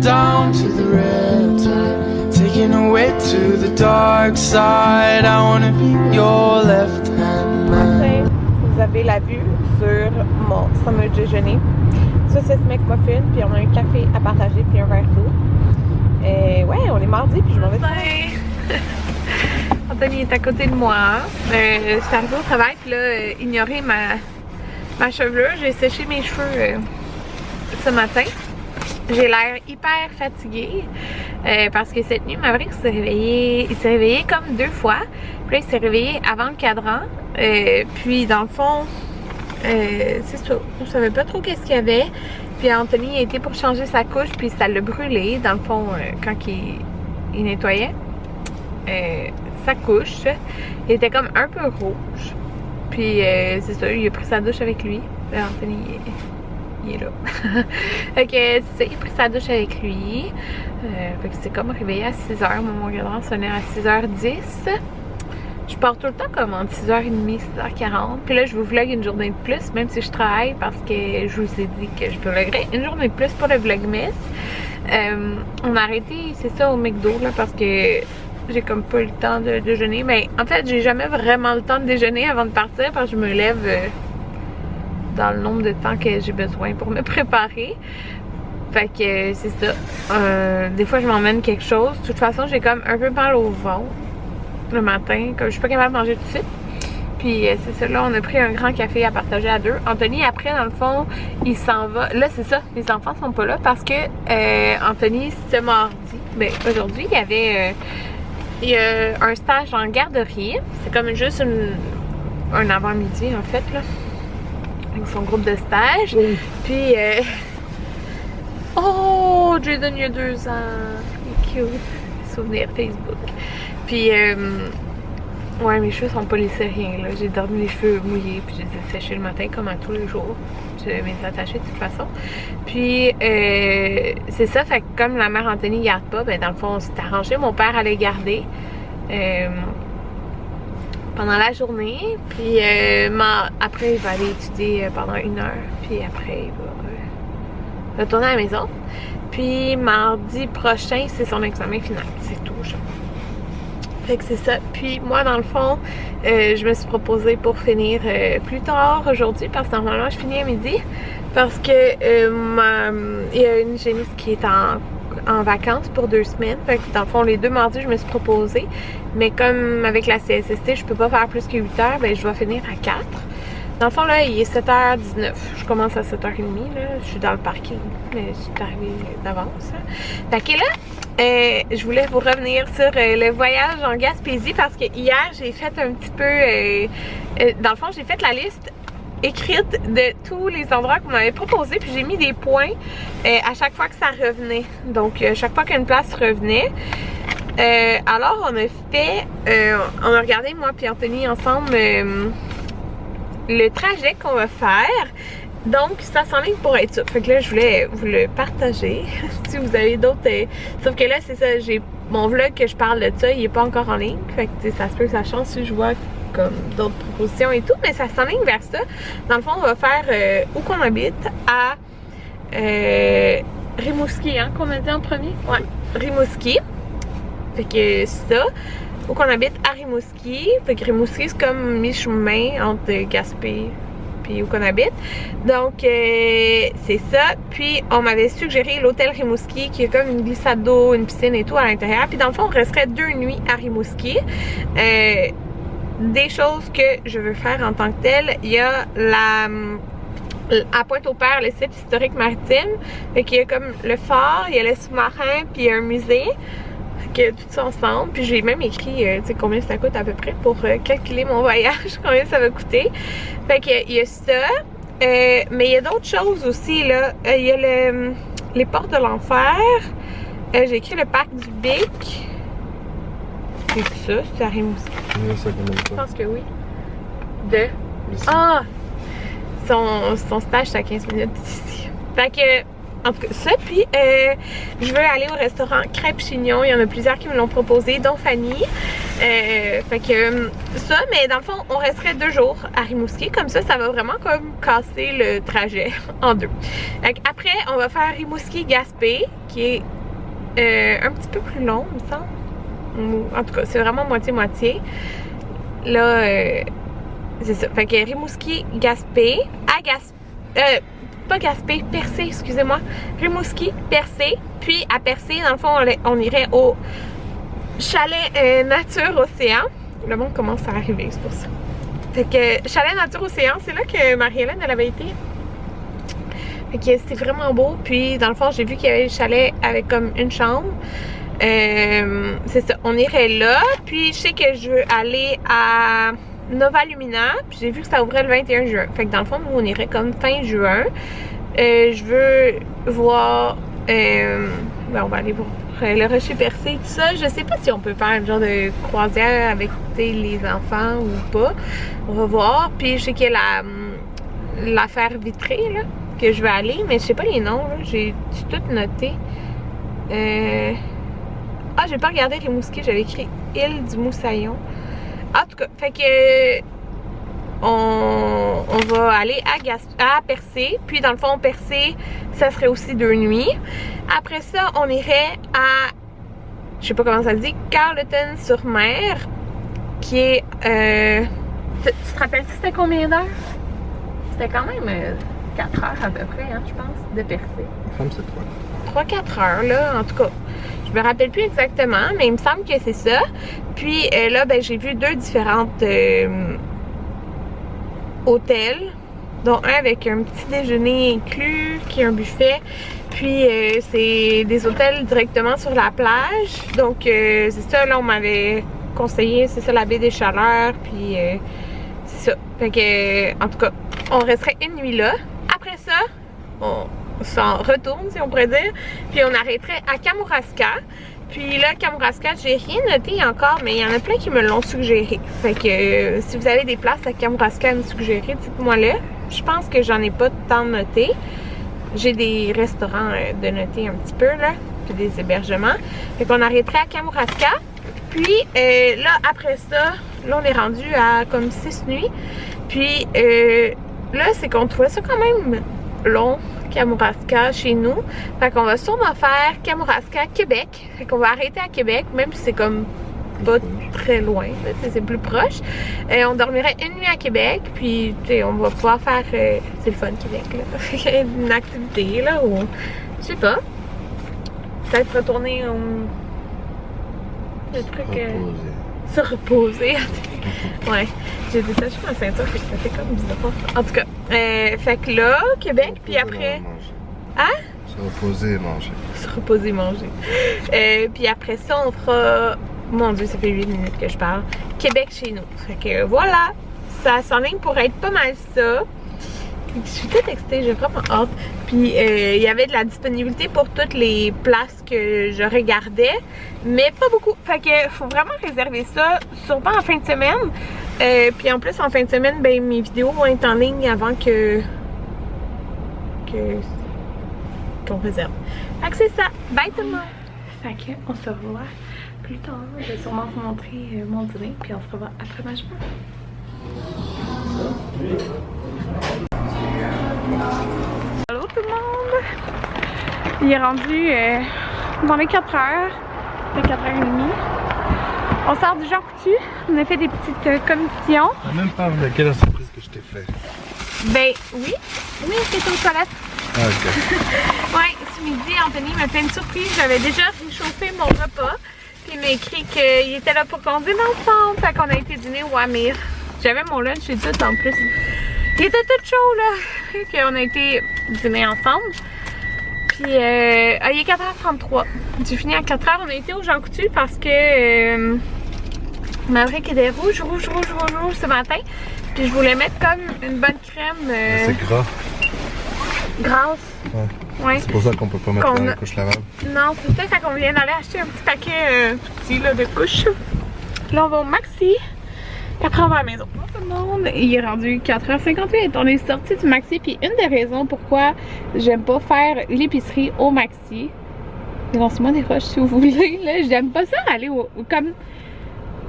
down to the red tide, taking away to the dark side. I wanna be your left hand man. Vous avez la vue sur mon sandwich déjeuner. Saucisse McMuffin, puis on a un café à partager, puis un verre d'eau. Ouais, on est mardi, puis je m'en vais. Anthony est à côté de moi. Je suis arrivée au travail, puis là, ignorer ma chevelure. J'ai séché mes cheveux ce matin. J'ai l'air hyper fatiguée parce que cette nuit, Maverick s'est réveillé. Il s'est réveillé comme 2 fois. Puis là, il s'est réveillé avant le cadran. Puis dans le fond, c'est ça. On savait pas trop qu'est-ce qu'il y avait. Puis Anthony a été pour changer sa couche, puis ça l'a brûlé. Dans le fond, quand il nettoyait sa couche, il était comme un peu rouge. Puis c'est ça, il a pris sa douche avec lui. Là, Anthony, il est là. Fait que c'est ça, il a pris sa douche avec lui. Fait que c'est comme réveillé à 6h. Mon cadran sonnait à 6h10. Je pars tout le temps comme entre 6h30, 6h40. Puis là, je vous vlog une journée de plus, même si je travaille, parce que je vous ai dit que je vloggerais une journée de plus pour le Vlogmas. On a arrêté, c'est ça, au McDo, là, parce que j'ai comme pas eu le temps de déjeuner. Mais en fait, j'ai jamais vraiment le temps de déjeuner avant de partir, parce que je me lève dans le nombre de temps que j'ai besoin pour me préparer. Fait que c'est ça. Des fois, je m'emmène quelque chose. De toute façon, j'ai comme un peu mal au ventre le matin, comme je suis pas capable de manger tout de suite. Puis c'est ça, là on a pris un grand café à partager à 2. Anthony après dans le fond il s'en va, là c'est ça, les enfants sont pas là parce que Anthony ce mardi, ben aujourd'hui il y a un stage en garderie. C'est comme juste un avant-midi en fait là, avec son groupe de stage. Oui. Puis oh Jaden il a 2 ans, il est cute, souvenir Facebook. Puis, ouais, mes cheveux sont pas laissés rien, là. J'ai dormi les cheveux mouillés, puis j'ai séché le matin comme à tous les jours. Je vais les attacher de toute façon. Puis, c'est ça, fait que comme la mère Anthony garde pas, ben dans le fond, on s'est arrangé. Mon père allait garder pendant la journée. Puis, après, il va aller étudier pendant 1 heure. Puis après, il va retourner à la maison. Puis, mardi prochain, c'est son examen final. C'est tout, genre. Fait que c'est ça. Puis moi dans le fond, je me suis proposée pour finir plus tard aujourd'hui parce que normalement je finis à midi parce que il y a une hygiéniste qui est en vacances pour 2 semaines. Fait que dans le fond les 2 mardis je me suis proposée, mais comme avec la CSST je peux pas faire plus que 8 heures, ben je dois finir à 4. Dans le fond là il est 7h19, je commence à 7h30 là, je suis dans le parking, mais je suis arrivée d'avance. Fait que là je voulais vous revenir sur le voyage en Gaspésie parce que hier j'ai fait un petit peu, dans le fond j'ai fait la liste écrite de tous les endroits qu'on m'avait proposés, puis j'ai mis des points à chaque fois que ça revenait, donc chaque fois qu'une place revenait. Alors on a fait, on a regardé moi puis Anthony ensemble le trajet qu'on va faire. Donc ça s'enligne pour être ça. Fait que là je voulais vous le partager si vous avez d'autres sauf que là c'est ça, j'ai mon vlog que je parle de ça, il est pas encore en ligne. Fait que ça se peut que ça change si je vois comme d'autres propositions et tout, mais ça s'enligne vers ça. Dans le fond on va faire où qu'on habite à Rimouski, hein, qu'on a dit en premier? Ouais, Rimouski. Fait que ça, où qu'on habite à Rimouski. Fait que Rimouski c'est comme mi-chemin entre Gaspé où qu'on habite. Donc c'est ça. Puis on m'avait suggéré l'hôtel Rimouski qui est comme une glissade d'eau, une piscine et tout à l'intérieur. Puis dans le fond on resterait 2 nuits à Rimouski. Des choses que je veux faire en tant que telle, il y a à Pointe-au-Père le site historique maritime. Fait qu'il y a comme le phare, il y a le sous-marin, puis il y a un musée. Que tout ça ensemble, puis j'ai même écrit tu sais combien ça coûte à peu près pour calculer mon voyage, combien ça va coûter. Fait que il y a ça, mais il y a d'autres choses aussi là. Il y a les portes de l'enfer. J'ai écrit le parc du Bic. C'est ça, c'est à Rimouski. Je pense que oui. Ah! Son stage c'est à 15 minutes d'ici. Fait que En tout cas, ça. Puis, je veux aller au restaurant Crêpes Chignon. Il y en a plusieurs qui me l'ont proposé, dont Fanny. Fait que ça, mais dans le fond, on resterait 2 jours à Rimouski. Comme ça va vraiment comme casser le trajet en 2. Fait après, on va faire Rimouski-Gaspé, qui est un petit peu plus long, il me semble. En tout cas, c'est vraiment moitié-moitié. Là, c'est ça. Fait que Rimouski-Gaspé, pas Gaspé, Percé, excusez-moi. Rimouski, Percé. Puis à Percé, dans le fond, on irait au chalet Nature Océan. Le monde commence à arriver, c'est pour ça. Fait que chalet Nature Océan, c'est là que Marie-Hélène, elle avait été. Fait que c'était vraiment beau. Puis dans le fond, j'ai vu qu'il y avait le chalet avec comme une chambre. C'est ça, on irait là. Puis je sais que je veux aller à Nova Lumina, puis j'ai vu que ça ouvrait le 21 juin. Fait que dans le fond, nous, on irait comme fin juin. Je veux voir... on va aller voir le Rocher Percé, tout ça. Je sais pas si on peut faire un genre de croisière avec les enfants ou pas. On va voir. Puis je sais qu'il y a l'affaire vitrée, là, que je vais aller, mais je sais pas les noms, là. J'ai tout noté. Ah, j'ai pas regardé Rimouski, j'avais écrit Île du Moussaillon. En tout cas, fait que on va aller à Percé. Puis dans le fond, Percé, ça serait aussi 2 nuits. Après ça, on irait à, je sais pas comment ça se dit, Carleton-sur-Mer, qui est... tu te rappelles c'était combien d'heures? C'était quand même 4 heures à peu près, hein, je pense, de Percé. Comme c'est 3-4 heures, là, en tout cas. Je me rappelle plus exactement, mais il me semble que c'est ça. Puis là, ben, j'ai vu 2 différentes hôtels, dont un avec un petit déjeuner inclus, qui est un buffet. Puis c'est des hôtels directement sur la plage. Donc c'est ça, là, on m'avait conseillé, c'est ça, la baie des Chaleurs. Puis c'est ça. Fait que, en tout cas, on resterait une nuit là. Après ça, on s'en retourne, si on pourrait dire. Puis on arrêterait à Kamouraska. Puis là, Kamouraska, j'ai rien noté encore, mais il y en a plein qui me l'ont suggéré. Fait que si vous avez des places à Kamouraska à me suggérer, dites-moi là. Je pense que j'en ai pas tant noté. J'ai des restaurants de noter un petit peu, là. Puis des hébergements. Fait qu'on arrêterait à Kamouraska. Puis là, après ça, là, on est rendu à comme 6 nuits. Puis là, c'est qu'on trouvait ça quand même long, Kamouraska, chez nous. Fait qu'on va sûrement faire Kamouraska, Québec. Fait qu'on va arrêter à Québec, même si c'est comme pas très loin, c'est plus proche. On dormirait une nuit à Québec, puis on va pouvoir faire, c'est le fun Québec, là, une activité, là, ou je sais pas, peut-être retourner le truc, se reposer. Ouais, j'ai détaché ma ceinture, fait que ça fait comme bizarre. En tout cas, fait que là, Québec, puis après... Hein? Se reposer et manger. Se reposer et manger. Puis après ça, on fera... Mon Dieu, ça fait 8 minutes que je parle. Québec chez nous. Fait que voilà, ça s'enligne pour être pas mal ça. Puis, je suis toute excitée, j'ai vraiment hâte. Puis il y avait de la disponibilité pour toutes les places que je regardais, mais pas beaucoup. Fait que faut vraiment réserver ça, sûrement en fin de semaine. Puis en plus, en fin de semaine, ben mes vidéos vont être en ligne avant qu'on réserve. Fait que c'est ça. Bye tout le monde! Fait que on se revoit plus tard. Je vais sûrement vous montrer mon dîner, puis on se revoit après ma journée. Allô tout le monde! Il est rendu dans les 4 heures, c'est 4h30. On sort du Jean Coutu, on a fait des petites commissions. On n'a même pas de quelle surprise que je t'ai fait. Ben oui, c'est aux toilettes. Ah ok. Ouais, ce midi, Anthony m'a fait une surprise. J'avais déjà réchauffé mon repas. Puis il m'a écrit qu'il était là pour qu'on dîne ensemble. Fait qu'on a été dîner au Amir. J'avais mon lunch et tout en plus. Il était tout chaud là. Fait qu'on a été dîner ensemble. Puis il est 4h33. J'ai fini à 4h. On a été au Jean Coutu parce que Maverick était rouge ce matin. Puis je voulais mettre comme une bonne crème. C'est gras. Grasse. Ouais. C'est pour ça qu'on peut pas mettre dans la couche lavable. Non, c'est ça, fait qu'on vient d'aller acheter un petit paquet petit là, de couches. Là, on va au Maxi. Après, on va à la maison. Tout le monde, il est rendu 4h58. On est sorti du Maxi. Puis une des raisons pourquoi j'aime pas faire l'épicerie au Maxi. Lancez-moi des roches si vous voulez. Là, j'aime pas ça aller comme.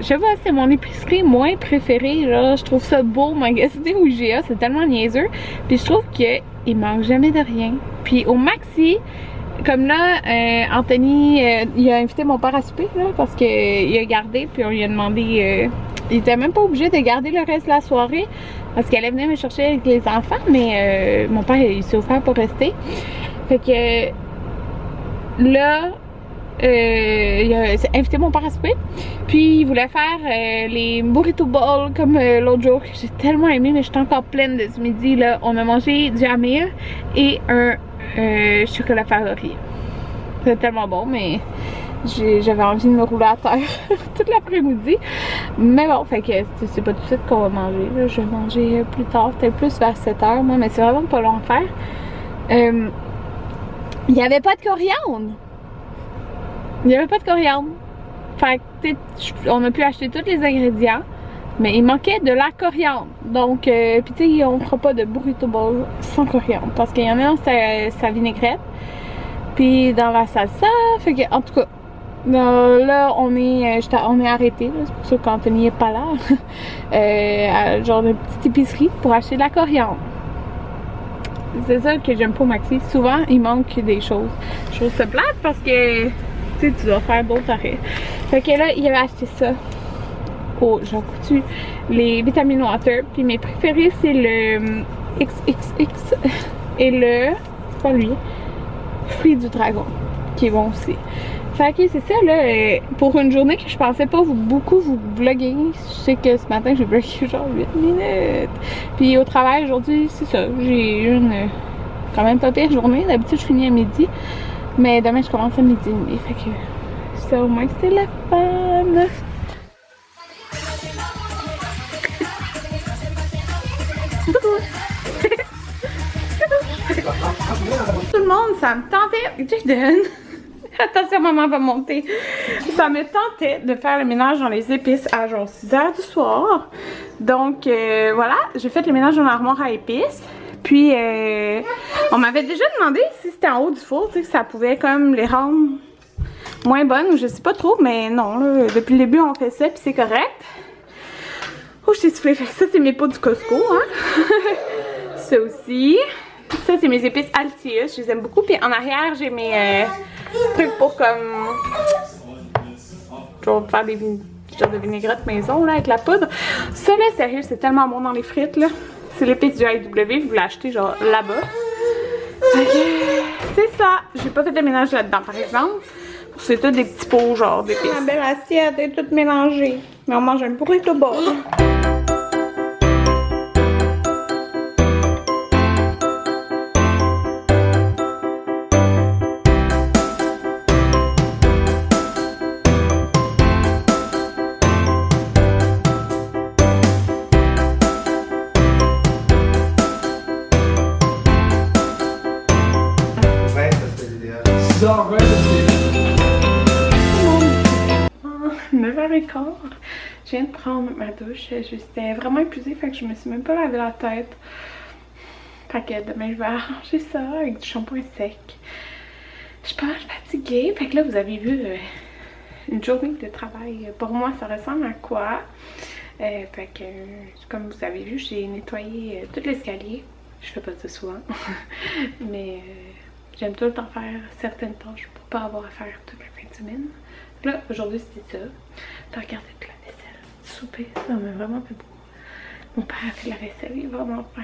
Je sais pas, c'est mon épicerie moins préférée. Là, je trouve ça beau, magasiner au IGA, c'est tellement niaiseux. Puis je trouve qu'il manque jamais de rien. Puis au Maxi, comme là, Anthony, il a invité mon père à souper là, parce qu'il a gardé, puis on lui a demandé. Il était même pas obligé de garder le reste de la soirée parce qu'elle venait me chercher avec les enfants, mais mon père il s'est offert pour rester. Fait que là, il a invité mon père à souper, puis il voulait faire les burrito bowls comme l'autre jour que j'ai tellement aimé, mais j'étais encore pleine de ce midi là. On a mangé du hamir et un chocolat favori. C'était tellement bon, mais j'avais envie de me rouler à terre toute l'après-midi. Mais bon, fait que c'est pas tout de suite qu'on va manger. Là. Je vais manger plus tard, peut-être plus vers 7h, moi, mais c'est vraiment pas long à faire. Il n'y avait pas de coriandre. Il n'y avait pas de coriandre. Fait que on a pu acheter tous les ingrédients, mais il manquait de la coriandre. Donc, puis tu sais, on fera pas de burrito bowl sans coriandre parce qu'il y en a sa vinaigrette. Puis dans la salsa, fait que, en tout cas, là, on est arrêté, c'est pour ça qu'Anthony n'est pas là, à genre de petite épicerie pour acheter de la coriandre. C'est ça que j'aime pas au Maxi. Souvent, il manque des choses. Je trouve ça plate parce que, tu sais, tu dois faire d'autres arrêts. Fait que là, il avait acheté ça au Jean Coutu, les Vitamin Water. Puis mes préférés, c'est le XXX et le, c'est pas lui, Fruit du Dragon, qui est bon aussi. Fait que c'est ça là, pour une journée que je pensais pas beaucoup vous vlogger. Je sais que ce matin j'ai bloqué genre 8 minutes. Puis au travail aujourd'hui, c'est ça, j'ai eu une quand même pas pire journée. D'habitude je finis à midi, mais demain je commence à midi. Fait que ça au moins c'est la fun. Tout le monde, ça me tentait. Jaden! Attention, maman va monter. Ça me tentait de faire le ménage dans les épices à genre 6h du soir. Donc, voilà, j'ai fait le ménage dans l'armoire à épices. Puis, on m'avait déjà demandé si c'était en haut du four, tu sais, que ça pouvait comme les rendre moins bonnes ou je sais pas trop, mais non, là, depuis le début, on fait ça, puis c'est correct. Oh, je t'ai soufflé. Ça, c'est mes pots du Costco, hein. Ça aussi. Ça, c'est mes épices Altius. Je les aime beaucoup. Puis en arrière, j'ai mes trucs pour comme... Je vais faire des genres de vinaigrette maison, là, avec la poudre. Ça, là, sérieux, c'est tellement bon dans les frites, là. C'est l'épice du IW. Vous l'achetez, genre, là-bas. Ok. C'est ça. J'ai pas fait de ménage là-dedans, par exemple. C'est tout des petits pots, genre, d'épices. Ma belle assiette est toute mélangée. Mais on mange un burrito bowl. Je viens de prendre ma douche, j'étais vraiment épuisée, fait que je me suis même pas lavé la tête. Fait que demain je vais arranger ça avec du shampoing sec. Je suis pas mal fatiguée, fait que là vous avez vu une journée de travail. Pour moi ça ressemble à quoi? Fait que comme vous avez vu, j'ai nettoyé tout l'escalier. Je fais pas ça souvent, mais j'aime tout le temps faire certaines tâches pour pas avoir à faire toute la fin de semaine. Là, aujourd'hui c'était ça. T'as regardé toute la vaisselle, souper, ça m'a vraiment fait beau. Mon père a fait la vaisselle, il est vraiment fin.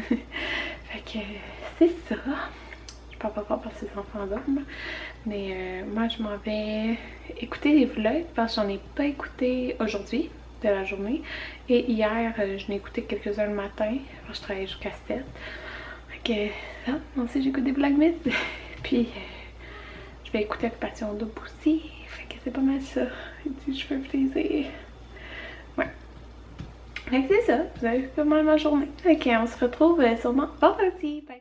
Fait que c'est ça. Je parle pas fort parce que les enfants dorment. Mais moi je m'en vais écouter des vlogs parce que j'en ai pas écouté aujourd'hui de la journée. Et hier, je n'ai écouté quelques-uns le matin. Parce que je travaillais jusqu'à 7. Fait que ça, moi aussi j'écoute des vlogmas. Puis je vais écouter Occupation Double aussi. Fait que c'est pas mal ça. Je fais plaisir. Ouais. Fait que c'est ça. Vous avez vu pas mal ma journée. Fait qu'on se retrouve sûrement vendredi. Bye.